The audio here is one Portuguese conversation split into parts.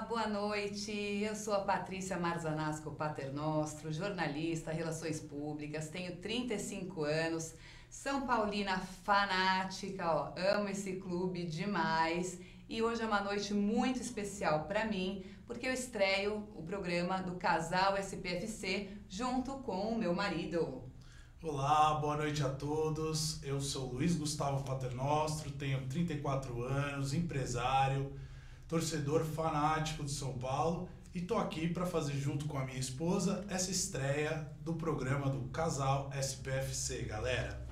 boa noite. Eu sou a Patrícia Marzanasco Paternostro, jornalista, relações públicas, tenho 35 anos, São Paulina fanática, amo esse clube demais e hoje é uma noite muito especial para mim porque eu estreio o programa do Casal SPFC junto com o meu marido. Olá, boa noite a todos. Eu sou Luiz Gustavo Paternostro, tenho 34 anos, empresário, torcedor fanático do São Paulo e tô aqui para fazer junto com a minha esposa essa estreia do programa do Casal SPFC, galera.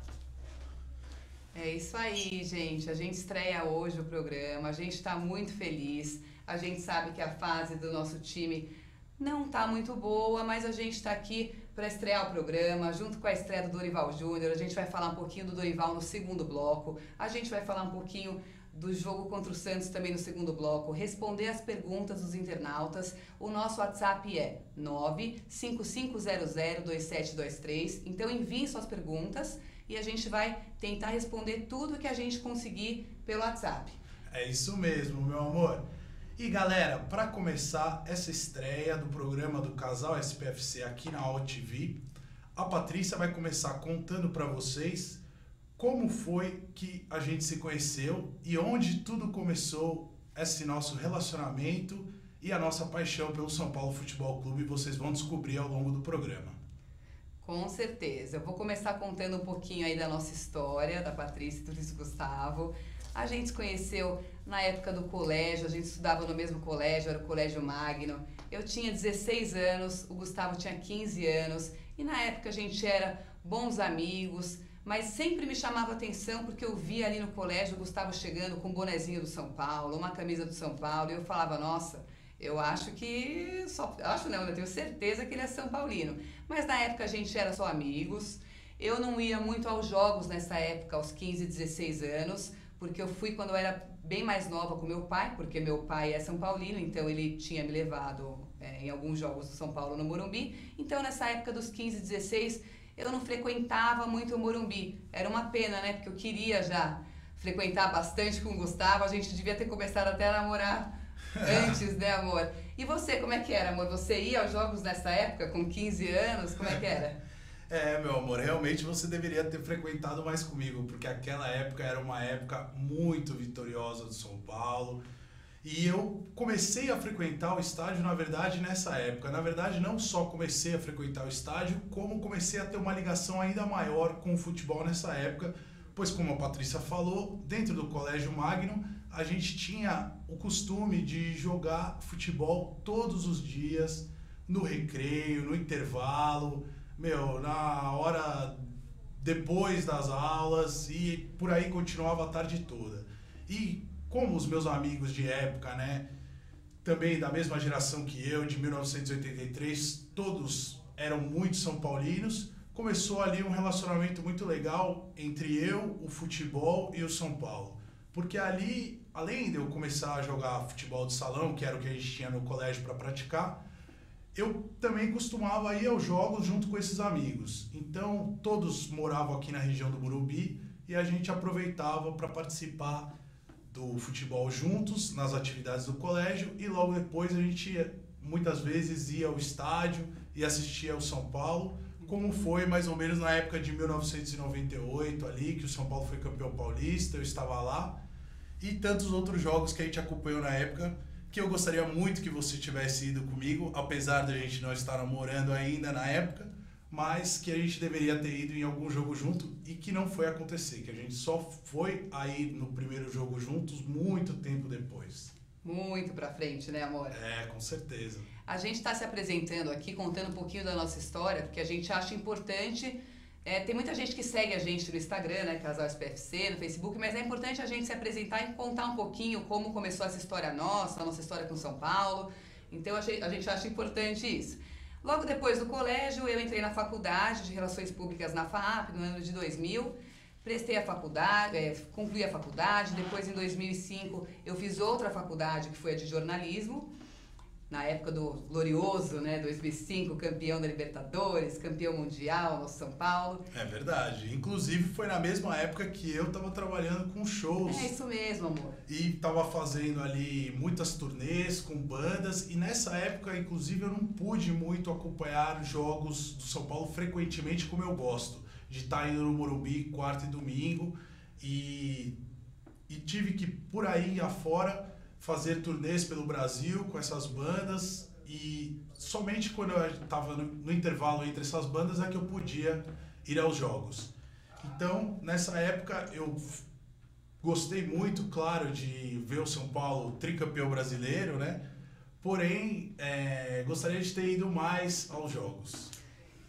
É isso aí, gente. A gente estreia hoje o programa, a gente está muito feliz. A gente sabe que a fase do nosso time não está muito boa, mas a gente está aqui para estrear o programa, junto com a estreia do Dorival Júnior. A gente vai falar um pouquinho do Dorival no segundo bloco, a gente vai falar um pouquinho do jogo contra o Santos também no segundo bloco, responder as perguntas dos internautas. O nosso WhatsApp é 955002723, então enviem suas perguntas e a gente vai tentar responder tudo que a gente conseguir pelo WhatsApp. É isso mesmo, meu amor. E galera, para começar essa estreia do programa do Casal SPFC aqui na OTV, a Patrícia vai começar contando para vocês como foi que a gente se conheceu e onde tudo começou esse nosso relacionamento e a nossa paixão pelo São Paulo Futebol Clube, vocês vão descobrir ao longo do programa. Com certeza. Eu vou começar contando um pouquinho aí da nossa história, da Patrícia e do Luiz Gustavo. A gente se conheceu na época do colégio, a gente estudava no mesmo colégio, era o Colégio Magno. Eu tinha 16 anos, o Gustavo tinha 15 anos e na época a gente era bons amigos, mas sempre me chamava atenção porque eu via ali no colégio o Gustavo chegando com um bonezinho do São Paulo, uma camisa do São Paulo e eu falava, nossa, eu acho que, eu tenho certeza que ele é São Paulino. Mas na época a gente era só amigos, eu não ia muito aos jogos nessa época, aos 15, 16 anos, porque eu fui quando eu era bem mais nova com meu pai, porque meu pai é São Paulino, então ele tinha me levado em alguns jogos do São Paulo no Morumbi. Então nessa época dos 15, 16, eu não frequentava muito o Morumbi. Era uma pena, né? Porque eu queria já frequentar bastante com o Gustavo, a gente devia ter começado até a namorar antes, né, amor? E você, como é que era, amor? Você ia aos jogos nessa época, com 15 anos? Como é que era? Meu amor, realmente você deveria ter frequentado mais comigo, porque aquela época era uma época muito vitoriosa do São Paulo. E eu comecei a frequentar o estádio, na verdade, nessa época. Na verdade, não só comecei a frequentar o estádio, como comecei a ter uma ligação ainda maior com o futebol nessa época, pois, como a Patrícia falou, dentro do Colégio Magno, a gente tinha o costume de jogar futebol todos os dias, no recreio, no intervalo, na hora depois das aulas e por aí continuava a tarde toda. E como os meus amigos de época, né, também da mesma geração que eu, de 1983, todos eram muito são paulinos, começou ali um relacionamento muito legal entre eu, o futebol e o São Paulo. Porque ali, além de eu começar a jogar futebol de salão, que era o que a gente tinha no colégio para praticar, eu também costumava ir aos jogos junto com esses amigos. Então, todos moravam aqui na região do Morumbi e a gente aproveitava para participar do futebol juntos, nas atividades do colégio, e logo depois a gente muitas vezes ia ao estádio e assistia ao São Paulo, como foi mais ou menos na época de 1998 ali, que o São Paulo foi campeão paulista, eu estava lá, e tantos outros jogos que a gente acompanhou na época, que eu gostaria muito que você tivesse ido comigo, apesar de a gente não estar namorando ainda na época, mas que a gente deveria ter ido em algum jogo junto e que não foi acontecer, que a gente só foi aí no primeiro jogo juntos muito tempo depois. Muito pra frente, né, amor? Com certeza. A gente está se apresentando aqui, contando um pouquinho da nossa história, porque a gente acha importante. Tem muita gente que segue a gente no Instagram, né, Casal SPFC, no Facebook, mas é importante a gente se apresentar e contar um pouquinho como começou essa história nossa, a nossa história com São Paulo. Então a gente acha importante isso. Logo depois do colégio, eu entrei na faculdade de Relações Públicas na FAAP, no ano de 2000. Prestei a faculdade, concluí a faculdade. Depois, em 2005, eu fiz outra faculdade, que foi a de jornalismo. na época do glorioso, né, 2005, campeão da Libertadores, campeão mundial no São Paulo. É verdade. Inclusive foi na mesma época que eu estava trabalhando com shows. É isso mesmo, amor. E estava fazendo ali muitas turnês com bandas. E nessa época, inclusive, eu não pude muito acompanhar jogos do São Paulo frequentemente como eu gosto. De estar indo no Morumbi quarta e domingo. E tive que, por aí afora, fazer turnês pelo Brasil com essas bandas, e somente quando eu estava no intervalo entre essas bandas é que eu podia ir aos jogos. Então, nessa época, eu gostei muito, claro, de ver o São Paulo tricampeão brasileiro, né? Porém, gostaria de ter ido mais aos jogos.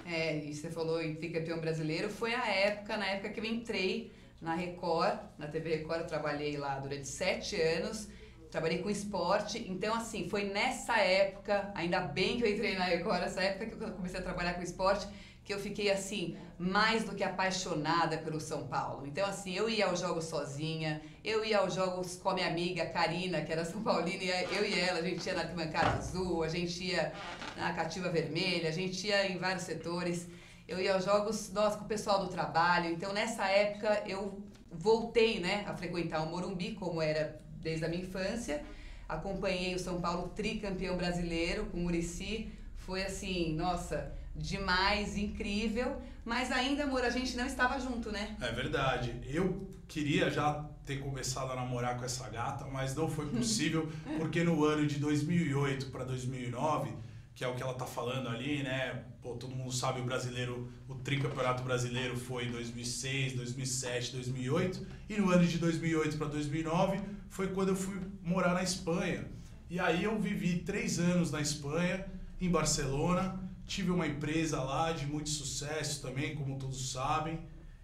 E você falou em tricampeão brasileiro, foi na época que eu entrei na Record, na TV Record, eu trabalhei lá durante 7 anos, trabalhei com esporte, então assim, foi nessa época, ainda bem que eu entrei na Record, nessa época que eu comecei a trabalhar com esporte, que eu fiquei assim, mais do que apaixonada pelo São Paulo. Então assim, eu ia aos jogos sozinha, eu ia aos jogos com a minha amiga Karina, que era São Paulina, e eu e ela, a gente ia na arquibancada azul, a gente ia na cativa vermelha, a gente ia em vários setores. Eu ia aos jogos, com o pessoal do trabalho. Então, nessa época, eu voltei, né, a frequentar o Morumbi, como era desde a minha infância. Acompanhei o São Paulo tricampeão brasileiro com o Muricy. Foi assim, nossa, demais, incrível. Mas ainda, amor, a gente não estava junto, né? É verdade. Eu queria já ter começado a namorar com essa gata, mas não foi possível, porque no ano de 2008 para 2009... que é o que ela tá falando ali, né? Pô, todo mundo sabe o tricampeonato brasileiro foi em 2006, 2007, 2008, e no ano de 2008 para 2009 foi quando eu fui morar na Espanha. E aí eu vivi 3 anos na Espanha, em Barcelona, tive uma empresa lá de muito sucesso também, como todos sabem,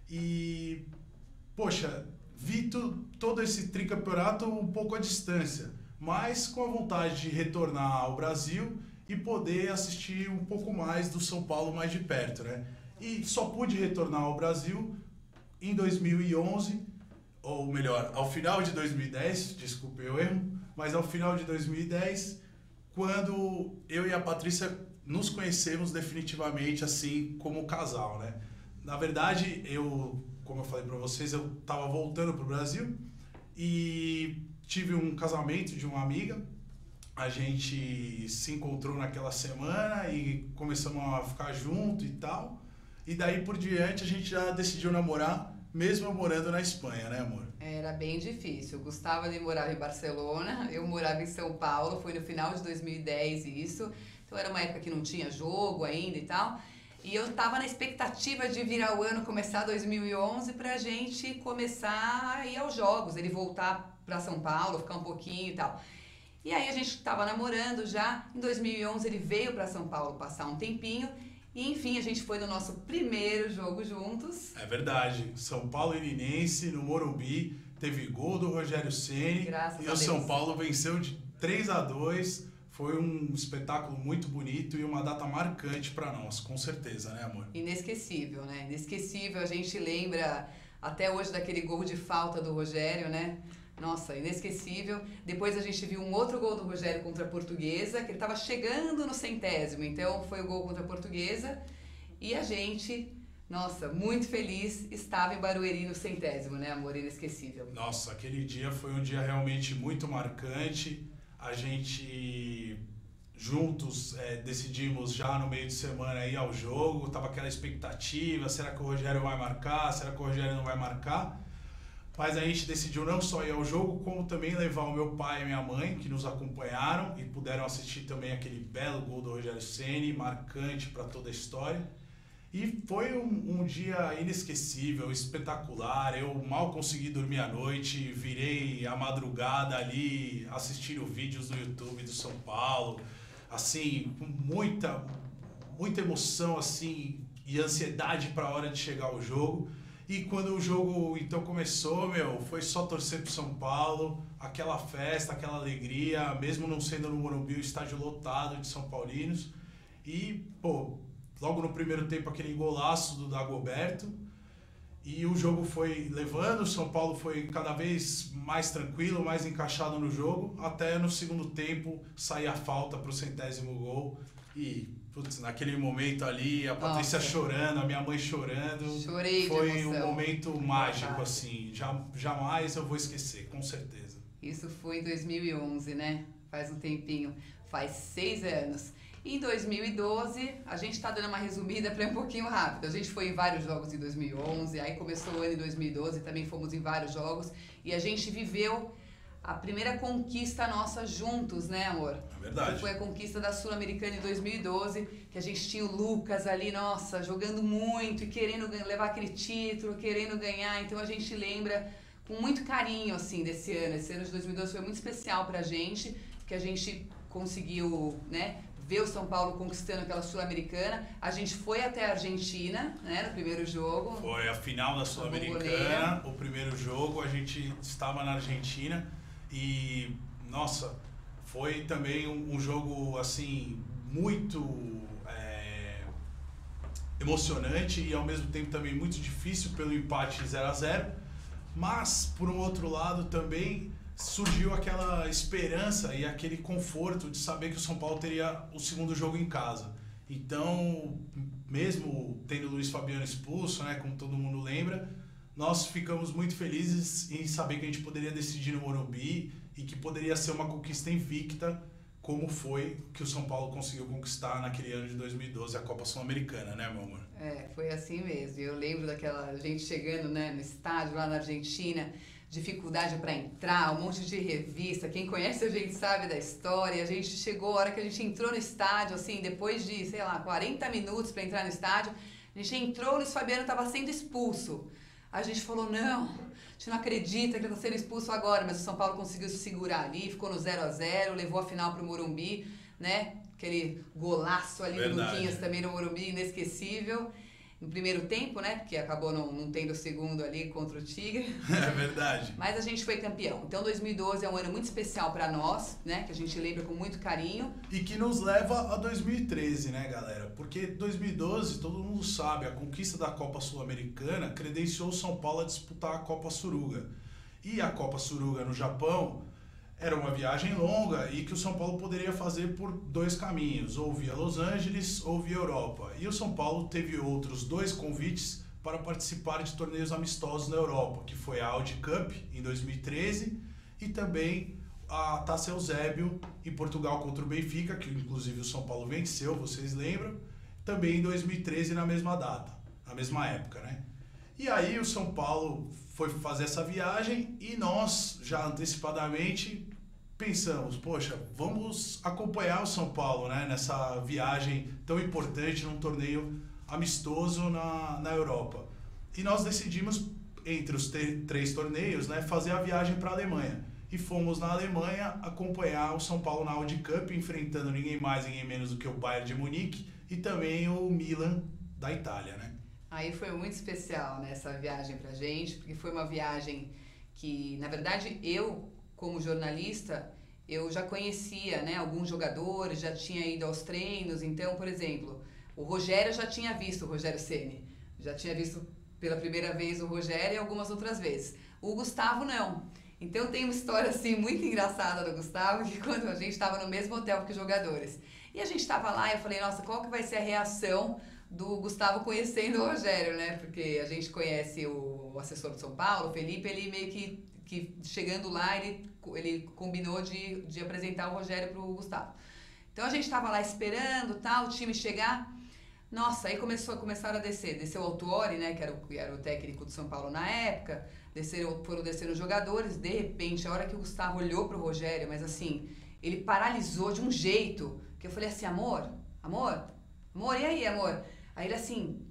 e, poxa, vi todo esse tricampeonato um pouco à distância, mas com a vontade de retornar ao Brasil e poder assistir um pouco mais do São Paulo mais de perto, né? E só pude retornar ao Brasil em 2011, ou melhor, ao final de 2010, desculpe o erro, mas ao final de 2010, quando eu e a Patrícia nos conhecemos definitivamente assim como casal, né? Na verdade, como eu falei para vocês, eu estava voltando para o Brasil e tive um casamento de uma amiga. A gente se encontrou naquela semana e começamos a ficar junto e tal. E daí por diante a gente já decidiu namorar, mesmo eu morando na Espanha, né, amor? Era bem difícil. O Gustavo ele morava em Barcelona, eu morava em São Paulo, foi no final de 2010 isso. Então era uma época que não tinha jogo ainda e tal. E eu tava na expectativa de virar o ano, começar 2011, pra gente começar a ir aos jogos, ele voltar pra São Paulo, ficar um pouquinho e tal. E aí a gente estava namorando já, em 2011 ele veio para São Paulo passar um tempinho e enfim a gente foi no nosso primeiro jogo juntos. É verdade, São Paulo e Linense no Morumbi, teve gol do Rogério Ceni e o São Paulo venceu de 3-2, foi um espetáculo muito bonito e uma data marcante para nós, com certeza, né, amor? Inesquecível, né? Inesquecível, a gente lembra até hoje daquele gol de falta do Rogério, né? Nossa, inesquecível. Depois a gente viu um outro gol do Rogério contra a Portuguesa, que ele estava chegando no 100º, então foi o gol contra a Portuguesa. E a gente, nossa, muito feliz, estava em Barueri no 100º, né, amor? Inesquecível. Nossa, aquele dia foi um dia realmente muito marcante. A gente juntos decidimos já no meio de semana ir ao jogo, tava aquela expectativa, será que o Rogério vai marcar, será que o Rogério não vai marcar? Mas a gente decidiu não só ir ao jogo, como também levar o meu pai e minha mãe, que nos acompanharam e puderam assistir também aquele belo gol do Rogério Ceni, marcante para toda a história. E foi um dia inesquecível, espetacular. Eu mal consegui dormir à noite, virei a madrugada ali assistindo vídeos no YouTube do São Paulo, assim, com muita emoção assim, e ansiedade para a hora de chegar ao jogo. E quando o jogo então começou, foi só torcer pro São Paulo, aquela festa, aquela alegria, mesmo não sendo no Morumbi, o estádio lotado de São Paulinos. E, logo no primeiro tempo aquele golaço do Dagoberto. E o jogo foi levando, o São Paulo foi cada vez mais tranquilo, mais encaixado no jogo, até no segundo tempo sair a falta para o 100º gol. E, putz, naquele momento ali, a Patrícia chorando, a minha mãe chorando. Chorei foi de emoção. Um momento mágico, assim. Jamais eu vou esquecer, com certeza. Isso foi em 2011, né? Faz um tempinho. Faz 6 anos. E em 2012, a gente está dando uma resumida para ir um pouquinho rápido. A gente foi em vários jogos em 2011, aí começou o ano em 2012, também fomos em vários jogos. E a gente viveu a primeira conquista nossa juntos, né, amor? É verdade. Que foi a conquista da Sul-Americana em 2012, que a gente tinha o Lucas ali, nossa, jogando muito e querendo levar aquele título, querendo ganhar. Então a gente lembra com muito carinho, assim, desse ano. Esse ano de 2012 foi muito especial pra gente, porque a gente conseguiu, né, ver o São Paulo conquistando aquela Sul-Americana. A gente foi até a Argentina, né, no primeiro jogo. Foi a final da Sul-Americana, o primeiro jogo, a gente estava na Argentina e, nossa, foi também um jogo, assim, muito emocionante e ao mesmo tempo também muito difícil pelo empate 0-0, mas, por um outro lado, também surgiu aquela esperança e aquele conforto de saber que o São Paulo teria o segundo jogo em casa. Então, mesmo tendo o Luiz Fabiano expulso, né, como todo mundo lembra, nós ficamos muito felizes em saber que a gente poderia decidir no Morumbi e que poderia ser uma conquista invicta, como foi que o São Paulo conseguiu conquistar naquele ano de 2012 a Copa Sul-Americana, né, meu amor? Foi assim mesmo. Eu lembro daquela gente chegando, né, no estádio lá na Argentina, dificuldade para entrar, um monte de revista. Quem conhece a gente sabe da história. A gente chegou, a hora que a gente entrou no estádio, assim, depois de, sei lá, 40 minutos para entrar no estádio, a gente entrou, o Luiz Fabiano estava sendo expulso. A gente falou, não, a gente não acredita que ele está sendo expulso agora, mas o São Paulo conseguiu se segurar ali, ficou no 0-0, levou a final para o Morumbi, né? Aquele golaço ali do Luquinhas também no Morumbi, inesquecível. No primeiro tempo, né? Porque acabou não tendo o segundo ali contra o Tigre. É verdade. Mas a gente foi campeão. Então 2012 é um ano muito especial para nós, né? Que a gente lembra com muito carinho. E que nos leva a 2013, né, galera? Porque 2012, todo mundo sabe, a conquista da Copa Sul-Americana credenciou o São Paulo a disputar a Copa Suruga. E a Copa Suruga no Japão era uma viagem longa e que o São Paulo poderia fazer por 2 caminhos, ou via Los Angeles ou via Europa. E o São Paulo teve outros 2 convites para participar de torneios amistosos na Europa, que foi a Audi Cup em 2013 e também a Taça Eusébio em Portugal contra o Benfica, que inclusive o São Paulo venceu, vocês lembram, também em 2013 na mesma data, na mesma época, né? E aí o São Paulo foi fazer essa viagem e nós, já antecipadamente, pensamos, poxa, vamos acompanhar o São Paulo, né, nessa viagem tão importante, num torneio amistoso na Europa. E nós decidimos, entre os 3 torneios, né, fazer a viagem para a Alemanha. E fomos na Alemanha acompanhar o São Paulo na Audi Cup, enfrentando ninguém mais, ninguém menos do que o Bayern de Munique e também o Milan da Itália, né? Aí foi muito especial, né, essa viagem pra gente, porque foi uma viagem que, na verdade, eu, como jornalista, eu já conhecia, né, alguns jogadores, já tinha ido aos treinos. Então, por exemplo, o Rogério já tinha visto, o Rogério Ceni, já tinha visto pela primeira vez o Rogério e algumas outras vezes. O Gustavo não. Então tem uma história assim muito engraçada do Gustavo, que quando a gente estava no mesmo hotel que os jogadores, e a gente estava lá, eu falei, nossa, qual que vai ser a reação do Gustavo conhecendo o Rogério, né? Porque a gente conhece o assessor de São Paulo, o Felipe, ele meio que chegando lá, ele combinou de apresentar o Rogério pro Gustavo. Então a gente estava lá esperando, tal, o time chegar. Nossa, aí começaram a descer. Desceu o Autuori, né, que era o técnico do São Paulo na época. Foram descendo os jogadores. De repente, a hora que o Gustavo olhou pro Rogério, mas assim, ele paralisou de um jeito que eu falei assim, amor, e aí, amor? Aí ele assim,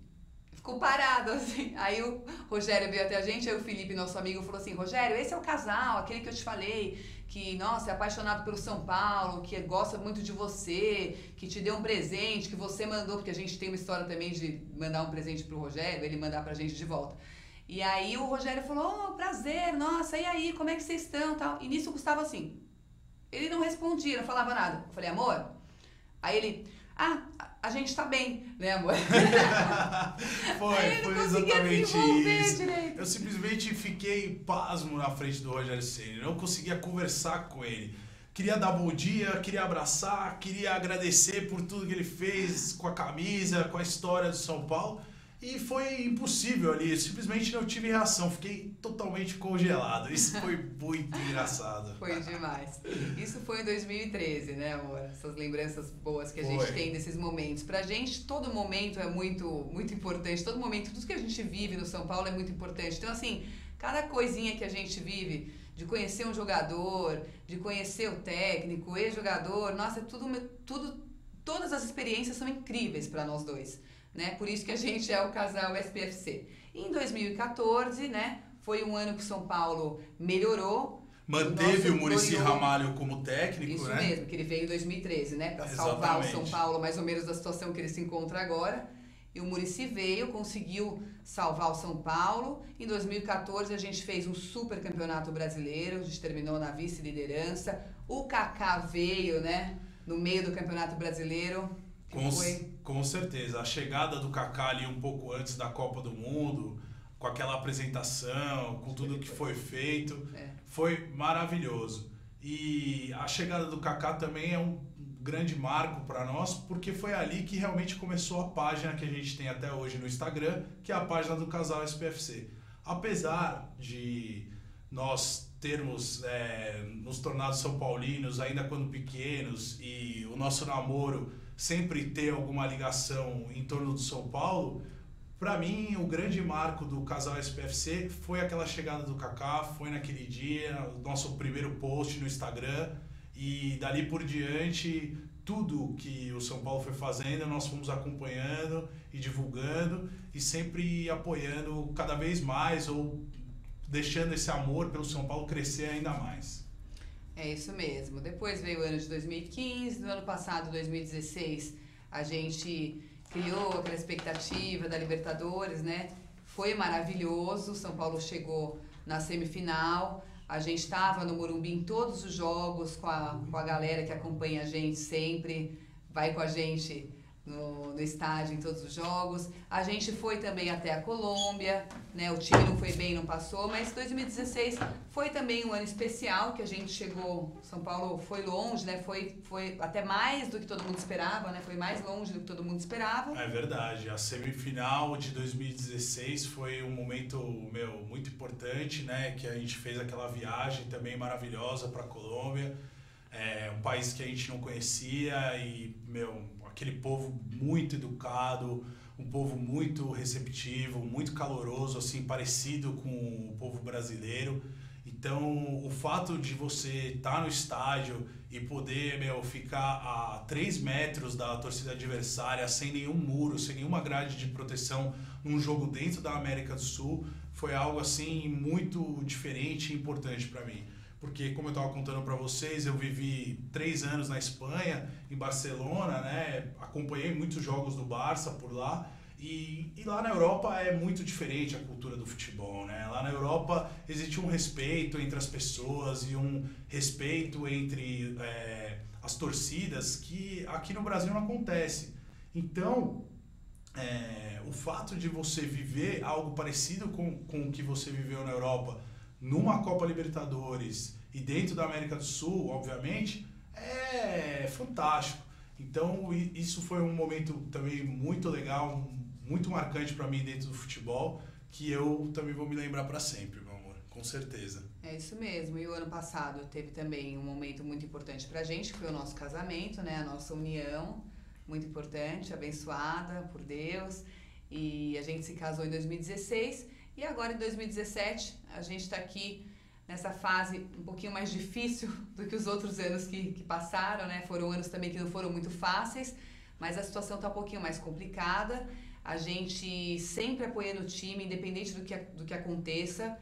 ficou parado, assim. Aí o Rogério veio até a gente, aí o Felipe, nosso amigo, falou assim, Rogério, esse é o casal, aquele que eu te falei, que, nossa, é apaixonado pelo São Paulo, que gosta muito de você, que te deu um presente, que você mandou, porque a gente tem uma história também de mandar um presente pro Rogério, ele mandar pra gente de volta. E aí o Rogério falou, prazer, nossa, e aí, como é que vocês estão, tal. E nisso o Gustavo assim, ele não respondia, não falava nada. Eu falei, amor, aí ele, a gente tá bem, né, amor? Foi exatamente isso. Direito. Eu simplesmente fiquei pasmo na frente do Rogério Ceni, não conseguia conversar com ele. Queria dar bom dia, queria abraçar, queria agradecer por tudo que ele fez com a camisa, com a história do São Paulo. E foi impossível ali, simplesmente não tive reação, fiquei totalmente congelado. Isso foi muito engraçado. Foi demais. Isso foi em 2013, né, amor? Essas lembranças boas que a gente tem desses momentos. Pra gente, todo momento é muito importante, todo momento, tudo que a gente vive no São Paulo é muito importante. Então, assim, cada coisinha que a gente vive, de conhecer um jogador, de conhecer o técnico, o ex-jogador, nossa, todas as experiências são incríveis para nós dois. Né? Por isso que a gente é o casal SPFC. Em 2014, né, foi um ano que o São Paulo melhorou. Manteve o Muricy Ramalho como técnico, isso, né? Isso mesmo, que ele veio em 2013, né, para salvar o São Paulo mais ou menos da situação que ele se encontra agora. E o Muricy veio, conseguiu salvar o São Paulo. Em 2014 a gente fez um super campeonato brasileiro, a gente terminou na vice-liderança. O Kaká veio, né, no meio do campeonato brasileiro. Com certeza, a chegada do Kaká ali um pouco antes da Copa do Mundo, com aquela apresentação, com tudo que foi feito, foi maravilhoso. E a chegada do Kaká também é um grande marco para nós, porque foi ali que realmente começou a página que a gente tem até hoje no Instagram, que é a página do casal SPFC. Apesar de nós termos nos tornado São Paulinos ainda quando pequenos e o nosso namoro sempre ter alguma ligação em torno do São Paulo, para mim o grande marco do casal SPFC foi aquela chegada do Kaká, foi naquele dia, o nosso primeiro post no Instagram, e dali por diante tudo que o São Paulo foi fazendo nós fomos acompanhando e divulgando e sempre apoiando cada vez mais ou deixando esse amor pelo São Paulo crescer ainda mais. É isso mesmo. Depois veio o ano de 2015, no ano passado, 2016, a gente criou aquela expectativa da Libertadores, né? Foi maravilhoso, São Paulo chegou na semifinal, a gente estava no Morumbi em todos os jogos, com a galera que acompanha a gente sempre, vai com a gente no estádio em todos os jogos. A gente foi também até a Colômbia, né? O time não foi bem, não passou, mas 2016 foi também um ano especial que a gente chegou, São Paulo foi longe, né? Foi até mais do que todo mundo esperava, né? Foi mais longe do que todo mundo esperava. É verdade, a semifinal de 2016 foi um momento, muito importante, né? Que a gente fez aquela viagem também maravilhosa para a Colômbia, um país que a gente não conhecia e, aquele povo muito educado, um povo muito receptivo, muito caloroso, assim, parecido com o povo brasileiro. Então, o fato de você estar no estádio e poder, ficar a 3 metros da torcida adversária, sem nenhum muro, sem nenhuma grade de proteção, num jogo dentro da América do Sul, foi algo, assim, muito diferente e importante para mim. Porque, como eu estava contando para vocês, eu vivi 3 anos na Espanha, em Barcelona, né? Acompanhei muitos jogos do Barça por lá. E lá na Europa é muito diferente a cultura do futebol, né? Lá na Europa existe um respeito entre as pessoas e um respeito entre as torcidas que aqui no Brasil não acontece. Então, o fato de você viver algo parecido com o que você viveu na Europa, numa Copa Libertadores e dentro da América do Sul, obviamente, é fantástico. Então, isso foi um momento também muito legal, muito marcante para mim dentro do futebol, que eu também vou me lembrar para sempre, meu amor, com certeza. É isso mesmo. E o ano passado teve também um momento muito importante pra gente, que foi o nosso casamento, né? A nossa união, muito importante, abençoada por Deus. E a gente se casou em 2016 e agora em 2017 a gente está aqui nessa fase um pouquinho mais difícil do que os outros anos que passaram, né? Foram anos também que não foram muito fáceis, mas a situação está um pouquinho mais complicada. A gente sempre apoiando o time, independente do que aconteça.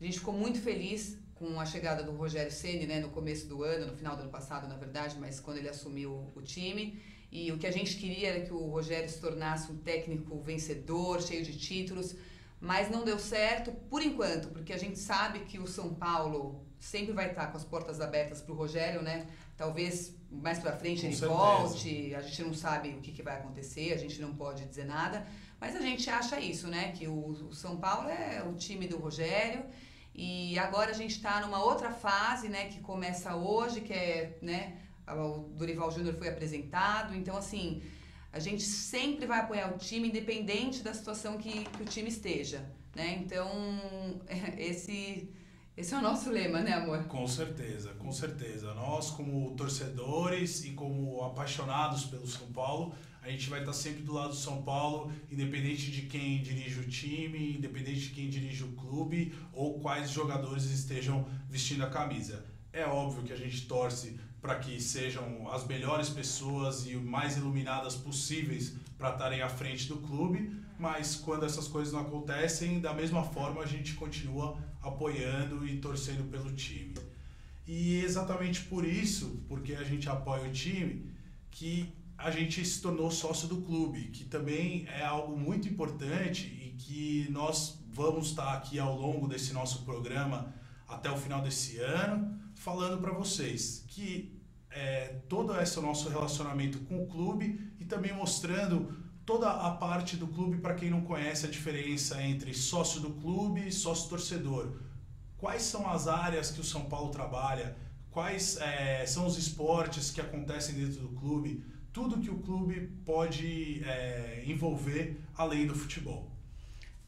A gente ficou muito feliz com a chegada do Rogério Ceni, né, no começo do ano, no final do ano passado, na verdade, mas quando ele assumiu o time. E o que a gente queria era que o Rogério se tornasse um técnico vencedor, cheio de títulos, mas não deu certo por enquanto, porque a gente sabe que o São Paulo sempre vai estar com as portas abertas para o Rogério, né? Talvez mais para frente ele certeza. volte, a gente não sabe o que vai acontecer, a gente não pode dizer nada, mas a gente acha isso, né? Que o São Paulo é o time do Rogério e agora a gente está numa outra fase, né? Que começa hoje, que é, né? O Dorival Júnior foi apresentado, então assim, a gente sempre vai apoiar o time independente da situação que o time esteja, né? Então, esse é o nosso lema, né, amor? Com certeza, com certeza. Nós, como torcedores e como apaixonados pelo São Paulo, a gente vai estar sempre do lado do São Paulo, independente de quem dirige o time, independente de quem dirige o clube ou quais jogadores estejam vestindo a camisa. É óbvio que a gente torce para que sejam as melhores pessoas e mais iluminadas possíveis para estarem à frente do clube, mas quando essas coisas não acontecem, da mesma forma a gente continua apoiando e torcendo pelo time. E exatamente por isso, porque a gente apoia o time, que a gente se tornou sócio do clube, que também é algo muito importante e que nós vamos estar aqui ao longo desse nosso programa até o final desse ano, falando para vocês que todo esse nosso relacionamento com o clube e também mostrando toda a parte do clube para quem não conhece a diferença entre sócio do clube e sócio torcedor. Quais são as áreas que o São Paulo trabalha, quais são os esportes que acontecem dentro do clube, tudo que o clube pode envolver além do futebol.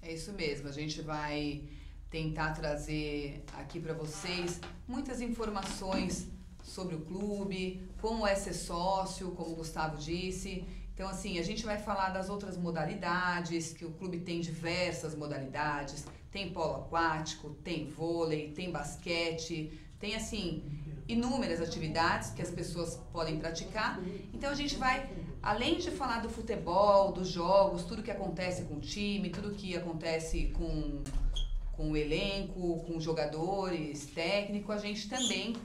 É isso mesmo, a gente vai tentar trazer aqui para vocês muitas informações sobre o clube, como é ser sócio, como o Gustavo disse. Então, assim, a gente vai falar das outras modalidades, que o clube tem diversas modalidades, tem polo aquático, tem vôlei, tem basquete, tem, assim, inúmeras atividades que as pessoas podem praticar. Então, a gente vai, além de falar do futebol, dos jogos, tudo que acontece com o time, tudo que acontece com o elenco, com os jogadores, técnico, a gente também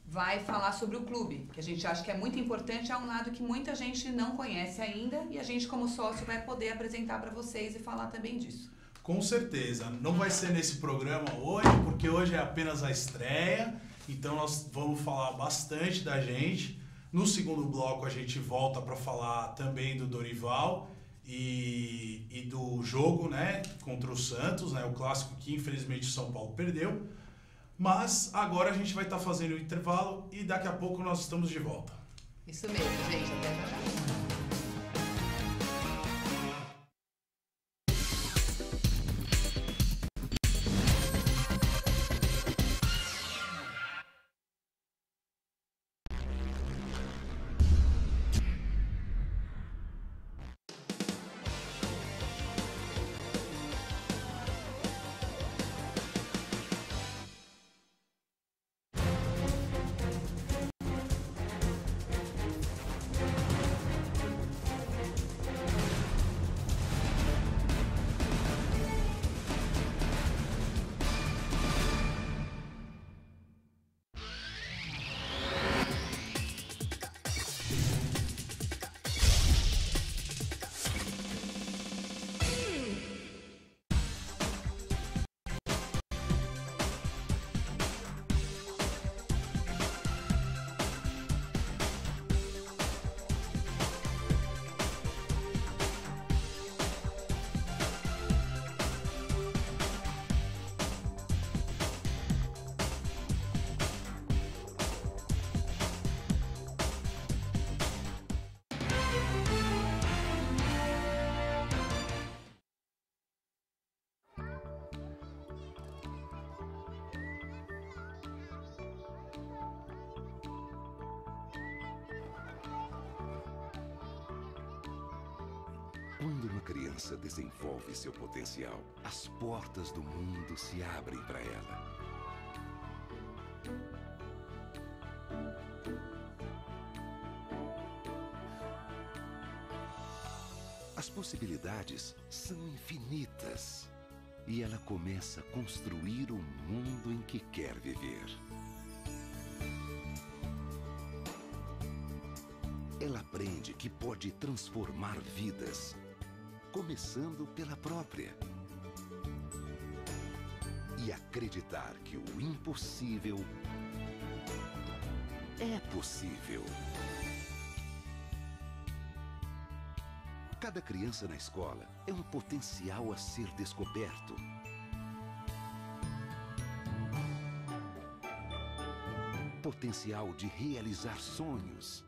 vai falar sobre o clube, que a gente acha que é muito importante, é um lado que muita gente não conhece ainda e a gente como sócio vai poder apresentar para vocês e falar também disso. Com certeza, não vai ser nesse programa hoje, porque hoje é apenas a estreia, então nós vamos falar bastante da gente. No segundo bloco a gente volta para falar também do Dorival e do jogo, né, contra o Santos, né, o clássico que infelizmente o São Paulo perdeu. Mas agora a gente vai estar fazendo o intervalo e daqui a pouco nós estamos de volta. Isso mesmo, gente. Até já. Quando uma criança desenvolve seu potencial, as portas do mundo se abrem para ela. As possibilidades são infinitas e ela começa a construir o mundo em que quer viver. Ela aprende que pode transformar vidas, começando pela própria. e acreditar que o impossível é possível. Cada criança na escola é um potencial a ser descoberto. Potencial de realizar sonhos,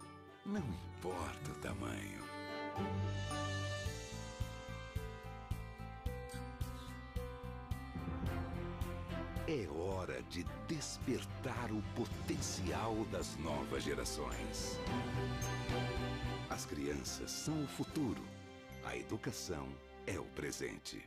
não importa o tamanho. É hora de despertar o potencial das novas gerações. As crianças são o futuro. A educação é o presente.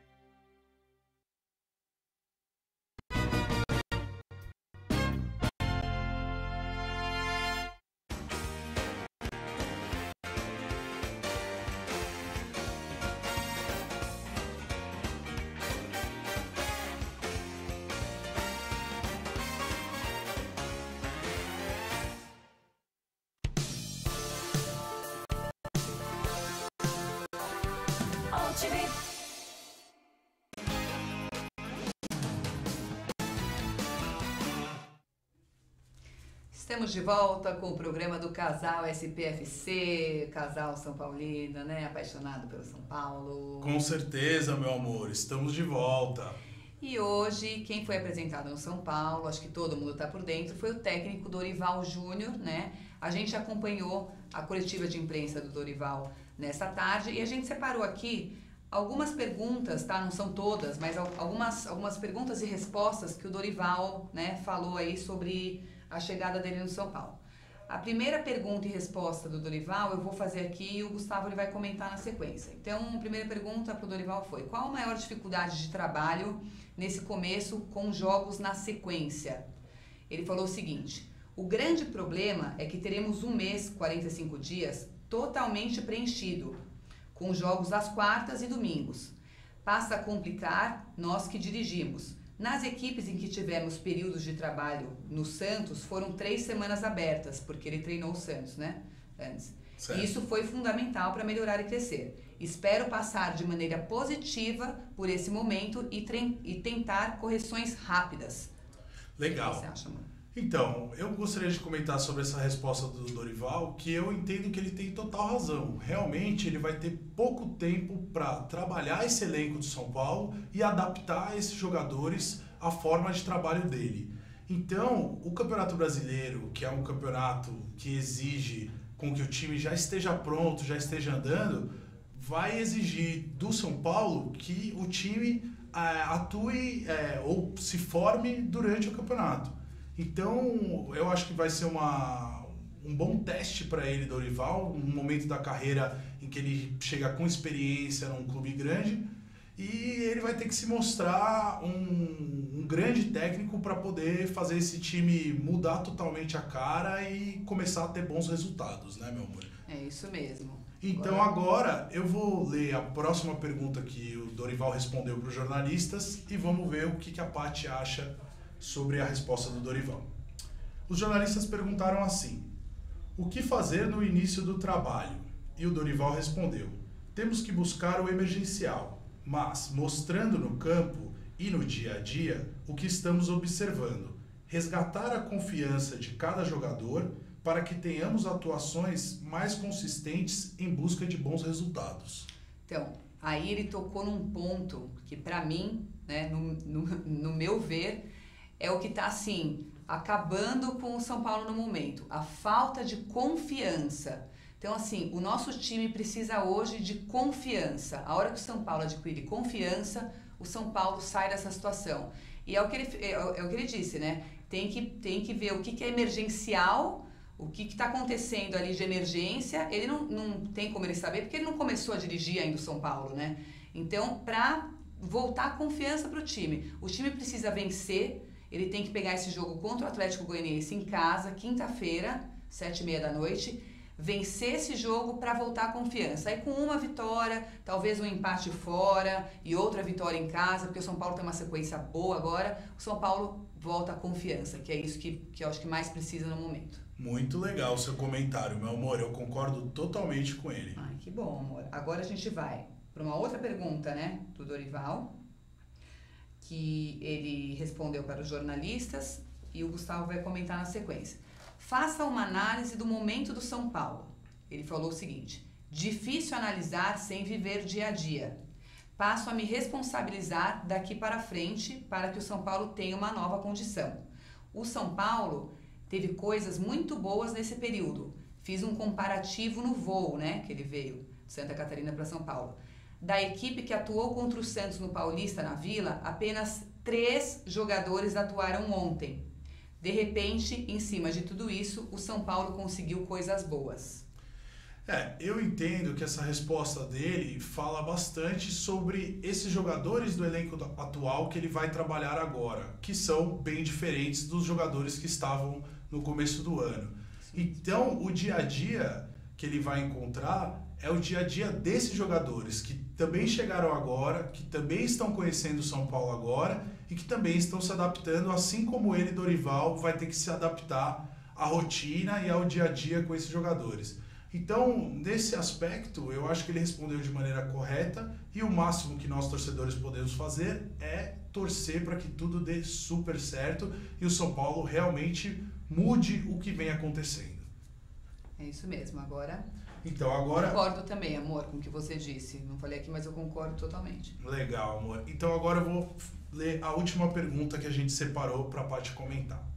Estamos de volta com o programa do Casal SPFC, casal São Paulino, né? Apaixonado pelo São Paulo. Com certeza, meu amor, estamos de volta. E hoje, quem foi apresentado no São Paulo, acho que todo mundo está por dentro, foi o técnico Dorival Júnior, né? A gente acompanhou a coletiva de imprensa do Dorival nesta tarde e a gente separou aqui algumas perguntas, tá? Não são todas, mas algumas perguntas e respostas que o Dorival, né, falou aí sobre a chegada dele no São Paulo. A primeira pergunta e resposta do Dorival eu vou fazer aqui e o Gustavo ele vai comentar na sequência. Então, a primeira pergunta para o Dorival foi: qual a maior dificuldade de trabalho nesse começo com jogos na sequência? Ele falou o seguinte: o grande problema é que teremos um mês, 45 dias, totalmente preenchido, com jogos às quartas e domingos. Passa a complicar nós que dirigimos. Nas equipes em que tivemos períodos de trabalho no Santos, foram 3 semanas abertas, porque ele treinou o Santos, né? Antes. Certo. E isso foi fundamental para melhorar e crescer. Espero passar de maneira positiva por esse momento e tentar correções rápidas. Legal. O que você acha, amor? Então, eu gostaria de comentar sobre essa resposta do Dorival, que eu entendo que ele tem total razão. Realmente, ele vai ter pouco tempo para trabalhar esse elenco de São Paulo e adaptar esses jogadores à forma de trabalho dele. Então, o Campeonato Brasileiro, que é um campeonato que exige com que o time já esteja pronto, já esteja andando, vai exigir do São Paulo que o time atue ou se forme durante o campeonato. Então, eu acho que vai ser um bom teste para ele, Dorival, um momento da carreira em que ele chega com experiência num clube grande e ele vai ter que se mostrar um grande técnico para poder fazer esse time mudar totalmente a cara e começar a ter bons resultados, né, meu amor? É isso mesmo. Então agora eu vou ler a próxima pergunta que o Dorival respondeu para os jornalistas e vamos ver o que a Paty acha sobre a resposta do Dorival. Os jornalistas perguntaram assim: o que fazer no início do trabalho? E o Dorival respondeu: temos que buscar o emergencial, mas mostrando no campo e no dia a dia o que estamos observando, resgatar a confiança de cada jogador para que tenhamos atuações mais consistentes em busca de bons resultados. Então, aí ele tocou num ponto que para mim, né, no meu ver, é o que está, assim, acabando com o São Paulo no momento. A falta de confiança. Então, assim, o nosso time precisa hoje de confiança. A hora que o São Paulo adquire confiança, o São Paulo sai dessa situação. E é o que ele disse, né? Tem que ver o que é emergencial, o que está acontecendo ali de emergência. Ele não tem como ele saber, porque ele não começou a dirigir ainda o São Paulo, né? Então, para voltar a confiança para o time precisa vencer. Ele tem que pegar esse jogo contra o Atlético Goianiense em casa, quinta-feira, 19h30, vencer esse jogo para voltar a confiança. Aí com uma vitória, talvez um empate fora e outra vitória em casa, porque o São Paulo tem uma sequência boa agora, o São Paulo volta a confiança, que é isso que eu acho que mais precisa no momento. Muito legal o seu comentário, meu amor, eu concordo totalmente com ele. Ai, que bom, amor. Agora a gente vai para uma outra pergunta, né, do Dorival, que ele respondeu para os jornalistas e o Gustavo vai comentar na sequência. Faça uma análise do momento do São Paulo. Ele falou o seguinte: difícil analisar sem viver dia a dia. Passo a me responsabilizar daqui para frente para que o São Paulo tenha uma nova condição. O São Paulo teve coisas muito boas nesse período. Fiz um comparativo no voo, né, que ele veio de Santa Catarina para São Paulo. Da equipe que atuou contra o Santos no Paulista, na Vila, apenas 3 jogadores atuaram ontem. De repente, em cima de tudo isso, o São Paulo conseguiu coisas boas. Eu entendo que essa resposta dele fala bastante sobre esses jogadores do elenco atual que ele vai trabalhar agora, que são bem diferentes dos jogadores que estavam no começo do ano. Então, o dia a dia que ele vai encontrar é o dia a dia desses jogadores que também chegaram agora, que também estão conhecendo o São Paulo agora e que também estão se adaptando, assim como ele, Dorival, vai ter que se adaptar à rotina e ao dia a dia com esses jogadores. Então, nesse aspecto, eu acho que ele respondeu de maneira correta e o máximo que nós torcedores podemos fazer é torcer para que tudo dê super certo e o São Paulo realmente mude o que vem acontecendo. É isso mesmo, agora... Então, agora... Concordo também, amor, com o que você disse. Não falei aqui, mas eu concordo totalmente. Legal, amor. Então, agora eu vou ler a última pergunta que a gente separou para a Paty comentar.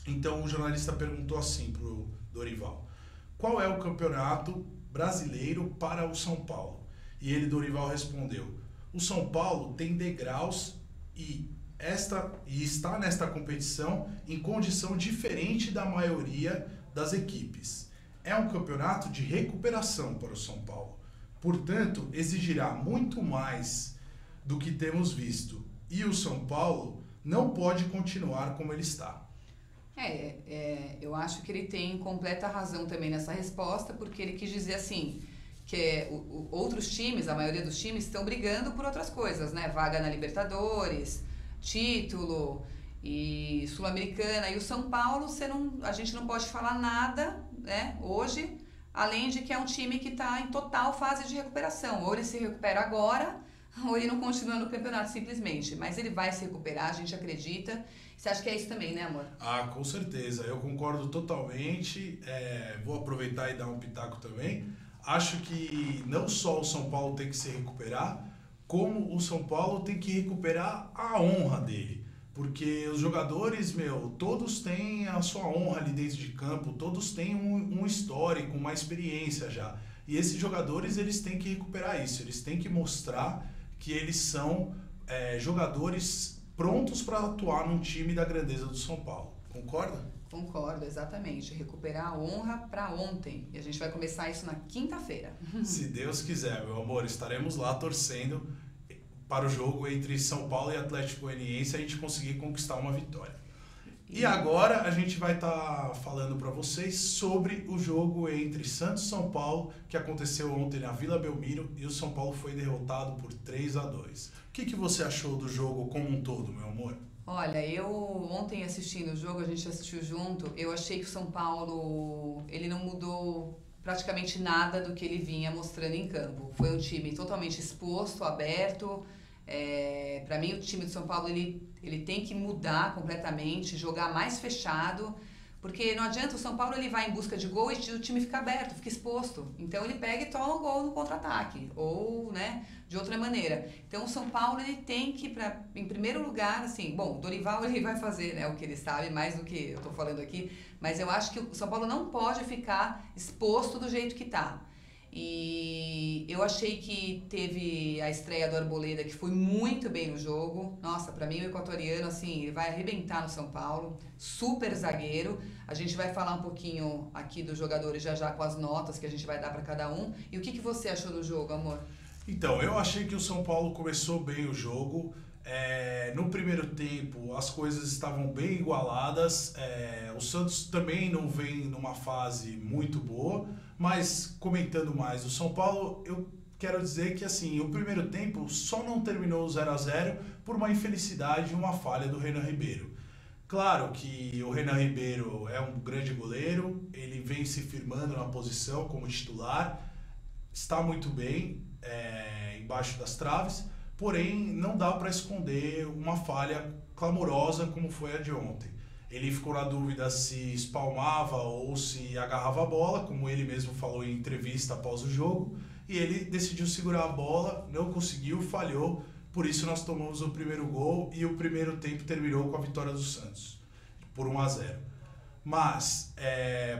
Então, o jornalista perguntou assim para o Dorival: qual é o campeonato brasileiro para o São Paulo? E ele, Dorival, respondeu: o São Paulo tem degraus e está nesta competição em condição diferente da maioria das equipes. É um campeonato de recuperação para o São Paulo. Portanto, exigirá muito mais do que temos visto. E o São Paulo não pode continuar como ele está. Eu acho que ele tem completa razão também nessa resposta, porque ele quis dizer assim, que outros times, a maioria dos times, estão brigando por outras coisas, né? Vaga na Libertadores, título e Sul-Americana. E o São Paulo, a gente não pode falar nada, né, hoje, além de que é um time que está em total fase de recuperação. Ou ele se recupera agora, ou ele não continua no campeonato simplesmente. Mas ele vai se recuperar, a gente acredita. Você acha que é isso também, né, amor? Ah, com certeza. Eu concordo totalmente. Vou aproveitar e dar um pitaco também. Acho que não só o São Paulo tem que se recuperar, como o São Paulo tem que recuperar a honra dele. Porque os jogadores, todos têm a sua honra ali dentro de campo, todos têm um histórico, uma experiência já. E esses jogadores, eles têm que recuperar isso, eles têm que mostrar que eles são jogadores prontos para atuar num time da grandeza do São Paulo. Concorda? Concordo, exatamente. Recuperar a honra para ontem. E a gente vai começar isso na quinta-feira. Se Deus quiser, meu amor, estaremos lá torcendo para o jogo entre São Paulo e Atlético Goianiense, a gente conseguir conquistar uma vitória. E agora a gente vai estar falando para vocês sobre o jogo entre Santos e São Paulo, que aconteceu ontem na Vila Belmiro, e o São Paulo foi derrotado por 3-2. O que você achou do jogo como um todo, meu amor? Olha, eu ontem assistindo o jogo, a gente assistiu junto, eu achei que o São Paulo, ele não mudou praticamente nada do que ele vinha mostrando em campo. Foi um time totalmente exposto, aberto. Para mim, o time do São Paulo ele tem que mudar completamente, jogar mais fechado, porque não adianta, o São Paulo ele vai em busca de gol e o time fica aberto, fica exposto. Então ele pega e toma o gol no contra-ataque, ou, né, de outra maneira. Então o São Paulo ele tem que, em primeiro lugar, assim, bom, o Dorival ele vai fazer, né, o que ele sabe, mais do que eu estou falando aqui, mas eu acho que o São Paulo não pode ficar exposto do jeito que está. E eu achei que teve a estreia do Arboleda, que foi muito bem no jogo. Nossa, pra mim o equatoriano, assim, ele vai arrebentar no São Paulo. Super zagueiro. A gente vai falar um pouquinho aqui dos jogadores já com as notas que a gente vai dar pra cada um. E o que você achou do jogo, amor? Então, eu achei que o São Paulo começou bem o jogo. No primeiro tempo, as coisas estavam bem igualadas. O Santos também não vem numa fase muito boa. Mas, comentando mais o São Paulo, eu quero dizer que assim, o primeiro tempo só não terminou 0-0 por uma infelicidade e uma falha do Renan Ribeiro. Claro que o Renan Ribeiro é um grande goleiro, ele vem se firmando na posição como titular, está muito bem embaixo das traves, Porém, não dá para esconder uma falha clamorosa como foi a de ontem. Ele ficou na dúvida se espalmava ou se agarrava a bola, como ele mesmo falou em entrevista após o jogo, e ele decidiu segurar a bola, não conseguiu, falhou, por isso nós tomamos o primeiro gol e o primeiro tempo terminou com a vitória do Santos, por 1-0. Mas,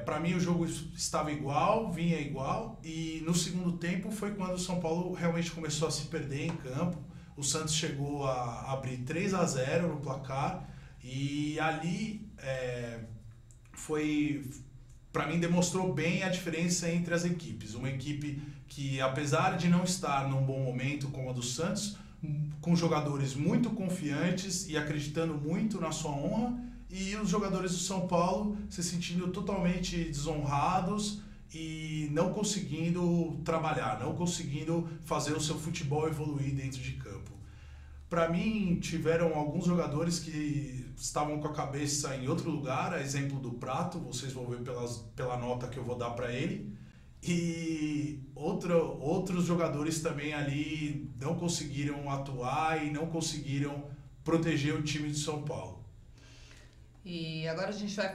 para mim o jogo estava igual, vinha igual, e no segundo tempo foi quando o São Paulo realmente começou a se perder em campo. O Santos chegou a abrir 3-0 no placar, e ali para mim demonstrou bem a diferença entre as equipes. Uma equipe que, apesar de não estar num bom momento como a do Santos, com jogadores muito confiantes e acreditando muito na sua honra, e os jogadores do São Paulo se sentindo totalmente desonrados e não conseguindo trabalhar, não conseguindo fazer o seu futebol evoluir dentro de campo. Para mim, tiveram alguns jogadores que estavam com a cabeça em outro lugar, a exemplo do Prato, vocês vão ver pela nota que eu vou dar para ele, e outros jogadores também ali não conseguiram atuar e não conseguiram proteger o time de São Paulo. E agora a gente vai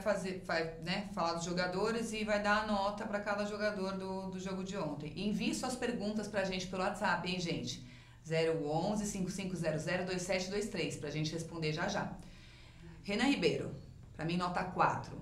falar dos jogadores e vai dar a nota para cada jogador do jogo de ontem. Envie suas perguntas para a gente pelo WhatsApp, hein, gente? 011-5500-2723, para a gente responder já já. Renan Ribeiro, para mim nota 4.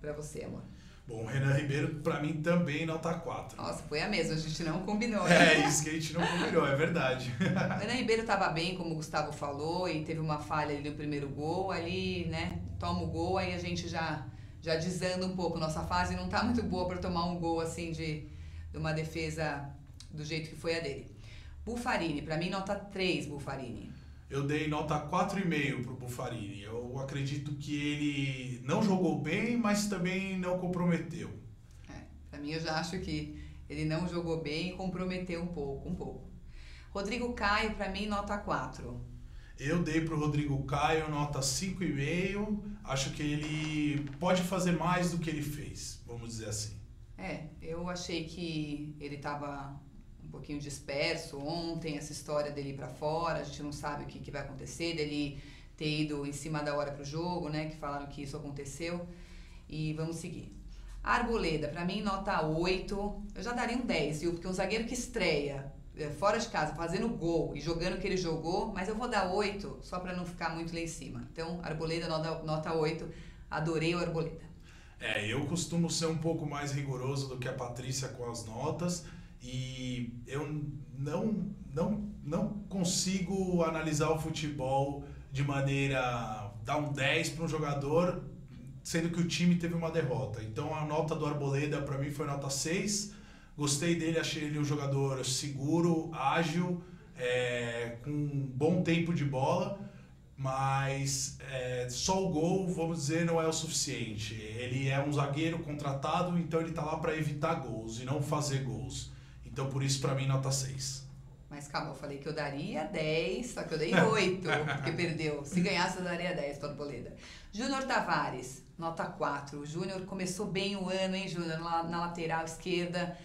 Para você, amor. Bom, Renan Ribeiro, para mim também nota 4. Nossa, foi a mesma, a gente não combinou. Hein? É isso que a gente não combinou, é verdade. O Renan Ribeiro estava bem, como o Gustavo falou, e teve uma falha ali no primeiro gol, ali, né, toma o gol, aí a gente já desanda um pouco. Nossa fase não tá muito boa para tomar um gol assim de uma defesa do jeito que foi a dele. Buffarini, para mim nota 3, Buffarini. Eu dei nota 4,5 pro Buffarini. Eu acredito que ele não jogou bem, mas também não comprometeu. Para mim eu já acho que ele não jogou bem e comprometeu um pouco. Rodrigo Caio, para mim nota 4. Eu dei pro Rodrigo Caio nota 5,5. Acho que ele pode fazer mais do que ele fez, vamos dizer assim. Eu achei que ele estava um pouquinho disperso ontem, essa história dele ir pra fora, a gente não sabe o que vai acontecer, dele ter ido em cima da hora pro jogo, né, que falaram que isso aconteceu, e vamos seguir. Arboleda, pra mim nota 8, eu já daria um 10, viu, porque um zagueiro que estreia fora de casa, fazendo gol e jogando o que ele jogou, mas eu vou dar 8, só pra não ficar muito lá em cima. Então, Arboleda, nota 8, adorei o Arboleda. Eu costumo ser um pouco mais rigoroso do que a Patrícia com as notas, e eu não consigo analisar o futebol de maneira dar um 10 para um jogador, sendo que o time teve uma derrota. Então a nota do Arboleda para mim foi nota 6. Gostei dele, achei ele um jogador seguro, ágil, com um bom tempo de bola, mas só o gol, vamos dizer, não é o suficiente. Ele é um zagueiro contratado, então ele está lá para evitar gols e não fazer gols. Então, por isso, para mim, nota 6. Mas calma, eu falei que eu daria 10, só que eu dei 8, porque perdeu. Se ganhasse, eu daria 10 para o Arboleda. Júnior Tavares, nota 4. O Júnior começou bem o ano, hein, Júnior? Na lateral esquerda,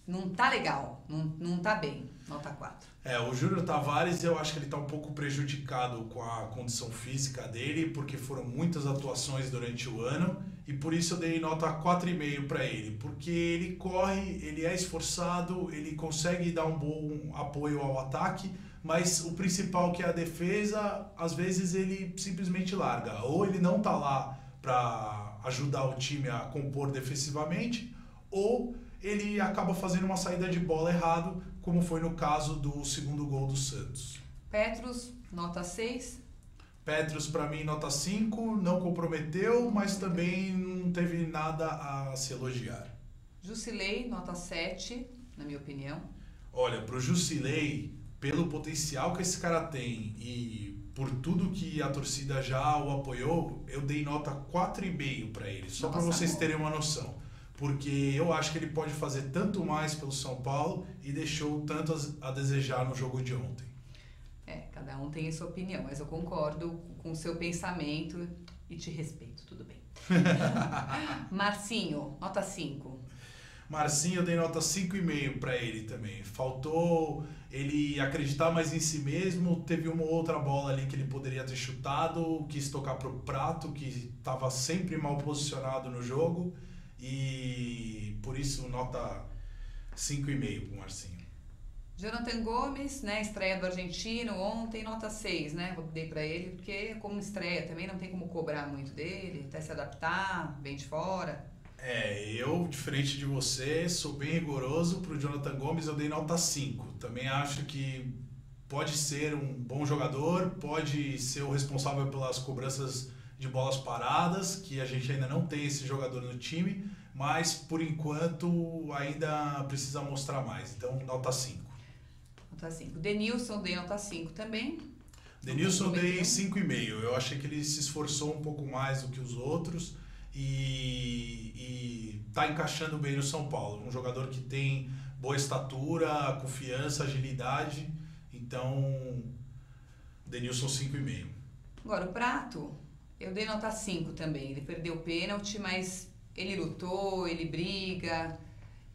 não tá legal, não tá bem. Nota 4. O Júnior Tavares, eu acho que ele está um pouco prejudicado com a condição física dele, porque foram muitas atuações durante o ano, e por isso eu dei nota 4,5 para ele, porque ele corre, ele é esforçado, ele consegue dar um bom apoio ao ataque, mas o principal, que é a defesa, às vezes ele simplesmente larga, ou ele não está lá para ajudar o time a compor defensivamente, ou ele acaba fazendo uma saída de bola errado, como foi no caso do segundo gol do Santos. Petros, nota 6. Petros, para mim, nota 5. Não comprometeu, mas também não teve nada a se elogiar. Jusilei, nota 7, na minha opinião. Olha, pro Jusilei, pelo potencial que esse cara tem e por tudo que a torcida já o apoiou, eu dei nota 4,5 para ele, só para vocês terem uma noção. Porque eu acho que ele pode fazer tanto mais pelo São Paulo e deixou tanto a desejar no jogo de ontem. Cada um tem a sua opinião, mas eu concordo com o seu pensamento e te respeito, tudo bem. Marcinho, nota 5. Marcinho, eu dei nota 5,5 para ele também. Faltou ele acreditar mais em si mesmo. Teve uma outra bola ali que ele poderia ter chutado, quis tocar pro Prato, que estava sempre mal posicionado no jogo. E por isso, nota 5,5 pro Marcinho. Jonathan Gomes, né, estreia do argentino ontem, nota 6, né? Eu dei pra ele, porque como estreia também não tem como cobrar muito dele, até se adaptar, vem de fora. Eu, diferente de você, sou bem rigoroso. Pro Jonathan Gomes eu dei nota 5. Também acho que pode ser um bom jogador, pode ser o responsável pelas cobranças de bolas paradas, que a gente ainda não tem esse jogador no time, mas por enquanto ainda precisa mostrar mais. Então, nota 5. Nota 5. Denilson, dei nota 5 também. Denilson dei 5,5. Eu achei que ele se esforçou um pouco mais do que os outros e tá encaixando bem no São Paulo. Um jogador que tem boa estatura, confiança, agilidade. Então, Denilson 5,5. Agora, o Prato, eu dei nota 5 também. Ele perdeu o pênalti, mas ele lutou, ele briga.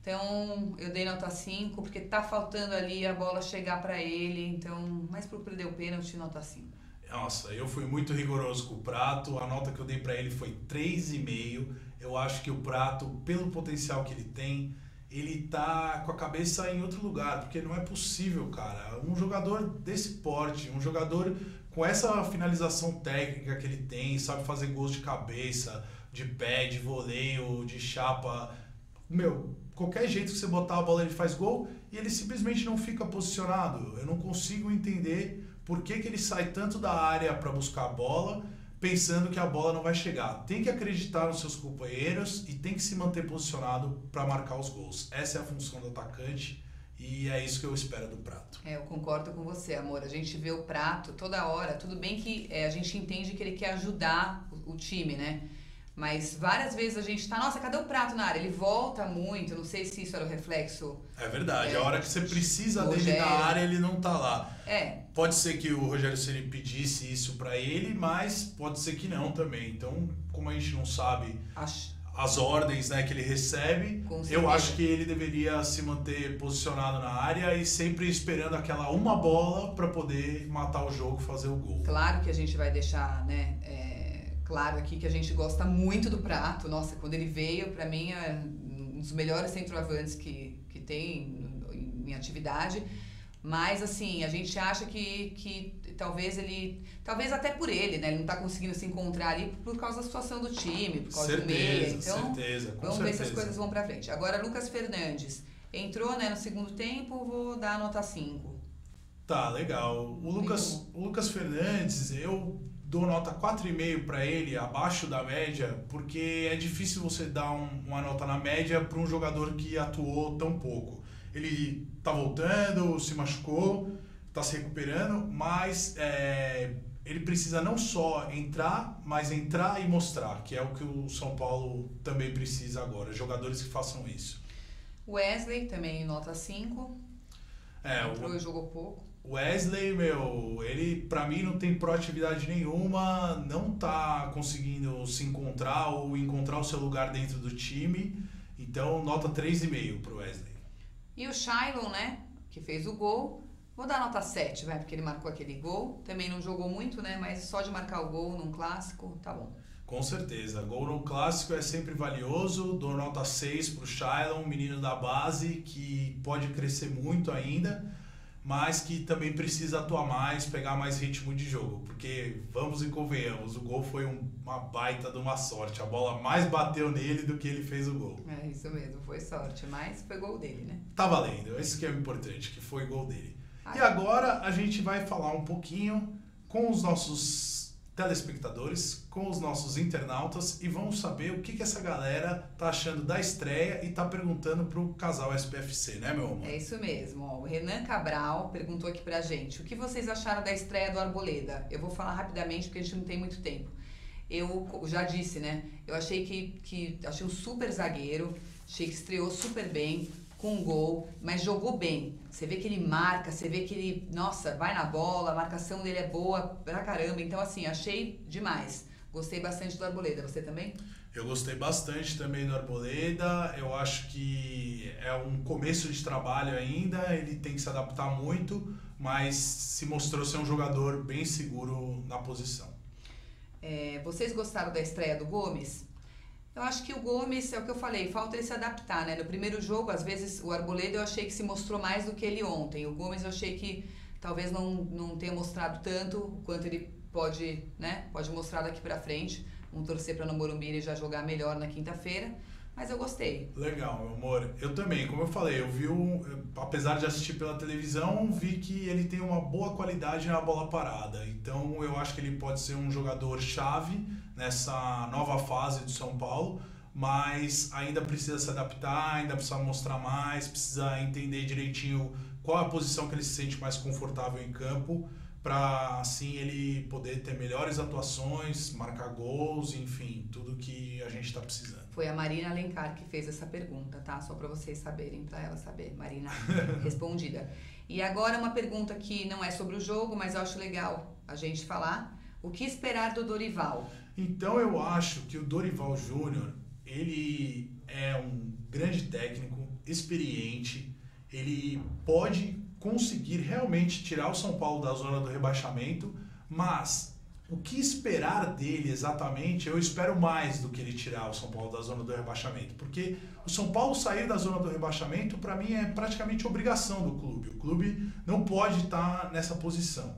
Então, eu dei nota 5, porque tá faltando ali a bola chegar para ele. Então, mas por perder o pênalti, nota 5. Nossa, eu fui muito rigoroso com o Prato. A nota que eu dei para ele foi 3,5. Eu acho que o Prato, pelo potencial que ele tem, ele tá com a cabeça em outro lugar, porque não é possível, cara. Um jogador desse porte, um jogador com essa finalização técnica que ele tem, sabe fazer gols de cabeça, de pé, de voleio, de chapa. Meu, qualquer jeito que você botar a bola ele faz gol e ele simplesmente não fica posicionado. Eu não consigo entender por que ele sai tanto da área para buscar a bola, pensando que a bola não vai chegar. Tem que acreditar nos seus companheiros e tem que se manter posicionado para marcar os gols. Essa é a função do atacante e é isso que eu espero do Prato. Eu concordo com você, amor. A gente vê o Prato toda hora. Tudo bem que a gente entende que ele quer ajudar o time, né? Mas várias vezes a gente tá, nossa, cadê o Prato na área? Ele volta muito, não sei se isso era o reflexo. É verdade, a hora que você precisa dele Rogério. na área, ele não tá lá. É. Pode ser que o Rogério Ceni pedisse isso pra ele, mas pode ser que não também. Então, como a gente não sabe as ordens, né, que ele recebe, eu acho que ele deveria se manter posicionado na área e sempre esperando aquela uma bola pra poder matar o jogo, fazer o gol. Claro que a gente vai deixar, né, claro aqui que a gente gosta muito do Prato. Nossa, quando ele veio, pra mim, é um dos melhores centroavantes que tem em atividade. Mas, assim, a gente acha que talvez até por ele, né? Ele não tá conseguindo se encontrar ali por causa da situação do time, por causa do meia. Então, vamos ver se as coisas vão pra frente. Agora, Lucas Fernandes entrou, né, no segundo tempo, vou dar nota 5. Tá, legal. O Lucas Fernandes, eu dou nota 4,5 para ele, abaixo da média, porque é difícil você dar uma nota na média para um jogador que atuou tão pouco. Ele tá voltando, se machucou, tá se recuperando, mas ele precisa não só entrar, mas entrar e mostrar, que é o que o São Paulo também precisa agora, jogadores que façam isso. Wesley também nota 5. Entrou e jogou pouco. Wesley, ele pra mim não tem proatividade nenhuma, não tá conseguindo se encontrar ou encontrar o seu lugar dentro do time, então nota 3,5 pro Wesley. E o Shailon, né, que fez o gol, vou dar nota 7, porque ele marcou aquele gol, também não jogou muito, né, mas só de marcar o gol num clássico, tá bom. Com certeza, gol no clássico é sempre valioso, dou nota 6 pro Shailon, menino da base que pode crescer muito ainda, mas que também precisa atuar mais, pegar mais ritmo de jogo, porque vamos e convenhamos, o gol foi uma baita de uma sorte, a bola mais bateu nele do que ele fez o gol. É isso mesmo, foi sorte, mas foi gol dele, né? Tá valendo, isso que é o importante, que foi gol dele. E agora a gente vai falar um pouquinho com os nossos telespectadores, com os nossos internautas e vamos saber o que essa galera tá achando da estreia e tá perguntando pro casal SPFC, né, meu amor? É isso mesmo. O Renan Cabral perguntou aqui pra gente, o que vocês acharam da estreia do Arboleda? Eu vou falar rapidamente porque a gente não tem muito tempo. Eu já disse, né? Eu achei achei um super zagueiro, achei que estreou super bem, com um gol, mas jogou bem. Você vê que ele marca, você vê que ele, nossa, vai na bola, a marcação dele é boa pra caramba. Então, assim, achei demais. Gostei bastante do Arboleda. Você também? Eu gostei bastante também do Arboleda, eu acho que é um começo de trabalho ainda, ele tem que se adaptar muito, mas se mostrou ser um jogador bem seguro na posição. Vocês gostaram da estreia do Gomes? Eu acho que o Gomes, é o que eu falei, falta ele se adaptar, né? No primeiro jogo, às vezes, o Arboleda eu achei que se mostrou mais do que ele ontem. O Gomes eu achei que talvez não tenha mostrado tanto o quanto ele pode, né? Pode mostrar daqui pra frente. Vamos torcer para no Morumbi ele já jogar melhor na quinta-feira, mas eu gostei. Legal, meu amor. Eu também, como eu falei, apesar de assistir pela televisão, vi que ele tem uma boa qualidade na bola parada. Então eu acho que ele pode ser um jogador chave nessa nova fase do São Paulo, mas ainda precisa se adaptar, ainda precisa mostrar mais, precisa entender direitinho qual é a posição que ele se sente mais confortável em campo, para assim ele poder ter melhores atuações, marcar gols, enfim, tudo que a gente está precisando. Foi a Marina Alencar que fez essa pergunta, tá? Só para vocês saberem, para ela saber. Marina respondida. E agora uma pergunta que não é sobre o jogo, mas eu acho legal a gente falar. O que esperar do Dorival? Então eu acho que o Dorival Júnior, ele é um grande técnico, experiente, ele pode conseguir realmente tirar o São Paulo da zona do rebaixamento, mas o que esperar dele exatamente, eu espero mais do que ele tirar o São Paulo da zona do rebaixamento, porque o São Paulo sair da zona do rebaixamento, para mim, é praticamente obrigação do clube. O clube não pode estar nessa posição.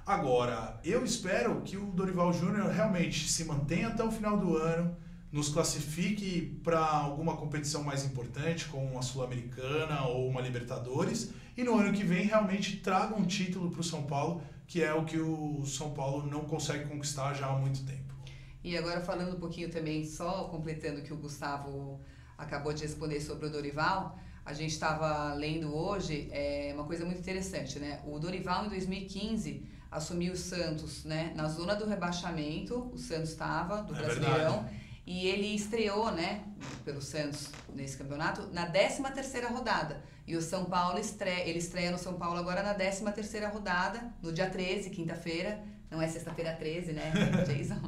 Agora, eu espero que o Dorival Júnior realmente se mantenha até o final do ano, nos classifique para alguma competição mais importante, como uma Sul-Americana ou uma Libertadores, e no ano que vem realmente traga um título para o São Paulo, que é o que o São Paulo não consegue conquistar já há muito tempo. E agora falando um pouquinho também, só completando o que o Gustavo acabou de responder sobre o Dorival, a gente estava lendo hoje uma coisa muito interessante, né? O Dorival em 2015 assumiu o Santos, né, na zona do rebaixamento, o Santos estava, do Brasileirão, e ele estreou, né, pelo Santos nesse campeonato na 13ª rodada. E o São Paulo ele estreia no São Paulo agora na 13ª rodada, no dia 13, quinta-feira. Não é sexta-feira 13, né, Jason?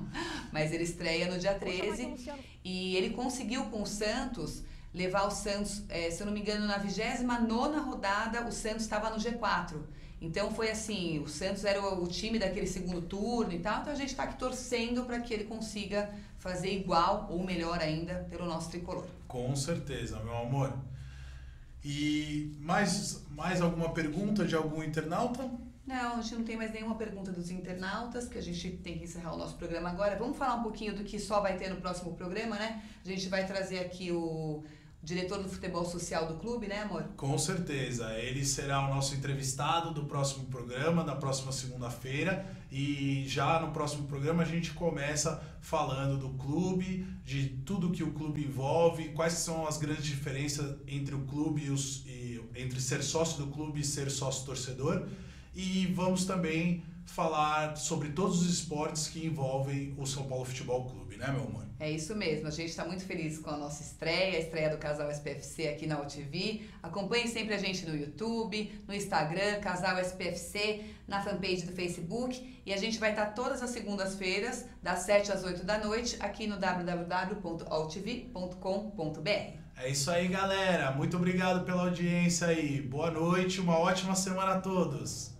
Mas ele estreia no dia 13 e ele conseguiu com o Santos levar o Santos, se eu não me engano, na 29ª rodada, o Santos estava no G4. Então foi assim, o Santos era o time daquele segundo turno e tal, então a gente está aqui torcendo para que ele consiga fazer igual ou melhor ainda pelo nosso tricolor. Com certeza, meu amor. E mais alguma pergunta de algum internauta? Não, a gente não tem mais nenhuma pergunta dos internautas, que a gente tem que encerrar o nosso programa agora. Vamos falar um pouquinho do que só vai ter no próximo programa, né? A gente vai trazer aqui o diretor do futebol social do clube, né, amor? Com certeza. Ele será o nosso entrevistado do próximo programa, da próxima segunda-feira. E já no próximo programa a gente começa falando do clube, de tudo que o clube envolve, quais são as grandes diferenças entre o clube entre ser sócio do clube e ser sócio torcedor. E vamos também falar sobre todos os esportes que envolvem o São Paulo Futebol Clube, né, meu amor? É isso mesmo, a gente está muito feliz com a nossa estreia, a estreia do Casal SPFC aqui na UTV. Acompanhe sempre a gente no YouTube, no Instagram, Casal SPFC, na fanpage do Facebook. E a gente vai estar todas as segundas-feiras, das 7 às 8 da noite, aqui no www.altv.com.br. É isso aí, galera. Muito obrigado pela audiência aí. Boa noite, uma ótima semana a todos.